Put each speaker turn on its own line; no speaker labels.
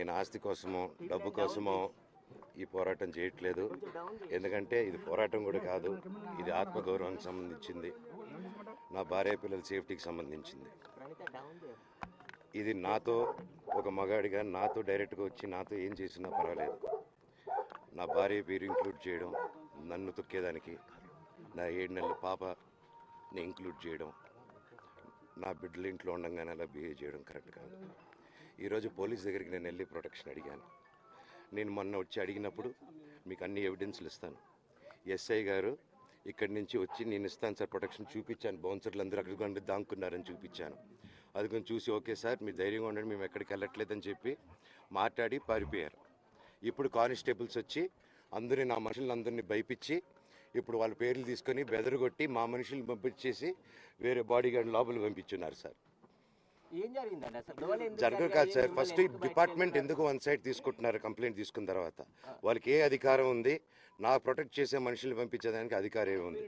నేను ఆస్తి కోసమో డబ్బు కోసమో ఈ పోరాటం చేయట్లేదు. ఎందుకంటే ఇది పోరాటం కూడా కాదు, ఇది ఆత్మగౌరవానికి సంబంధించింది, నా భార్య పిల్లల సేఫ్టీకి సంబంధించింది. ఇది నాతో ఒక మగాడిగా నాతో డైరెక్ట్గా వచ్చి నాతో ఏం చేసినా పర్వాలేదు. నా భార్య పేరు ఇంక్లూడ్ చేయడం, నన్ను తొక్కేదానికి, నా 7 నెలల పాపని ఇంక్లూడ్ చేయడం, నా బిడ్డల ఇంట్లో ఉండగానే అలా బిహేవ్ చేయడం కరెక్ట్ కాదు. ఈరోజు పోలీస్ దగ్గరికి నేను వెళ్ళి ప్రొటెక్షన్ అడిగాను. నేను మొన్న వచ్చి అడిగినప్పుడు మీకు అన్ని ఎవిడెన్స్లు ఇస్తాను, ఎస్ఐ గారు ఇక్కడి నుంచి వచ్చి నేను ఇస్తాను సార్ ప్రొటెక్షన్ చూపించాను, బౌన్సర్లు అందరూ అక్కడికి దాక్కున్నారని చూపించాను. అది కొంచెం చూసి ఓకే సార్ మీరు ధైర్యంగా ఉండండి మేము ఎక్కడికి వెళ్ళట్లేదని చెప్పి మాట్లాడి పారిపోయారు. ఇప్పుడు కానిస్టేబుల్స్ వచ్చి అందరినీ నా మనుషులందరినీ భయపించి ఇప్పుడు వాళ్ళ పేర్లు తీసుకొని బెదరగొట్టి మా మనుషులు పంపించేసి వేరే బాడీ గార్డ్ లోపల పంపించున్నారు సార్. జరగదు కాదు సార్. ఫస్ట్ డిపార్ట్మెంట్ ఎందుకు వన్ సైడ్ తీసుకుంటున్నారు కంప్లైంట్ తీసుకున్న తర్వాత? వాళ్ళకి ఏ అధికారం ఉంది? నా ప్రొటెక్ట్ చేసే మనుషులు పంపించేదానికి అధికారం ఏముంది?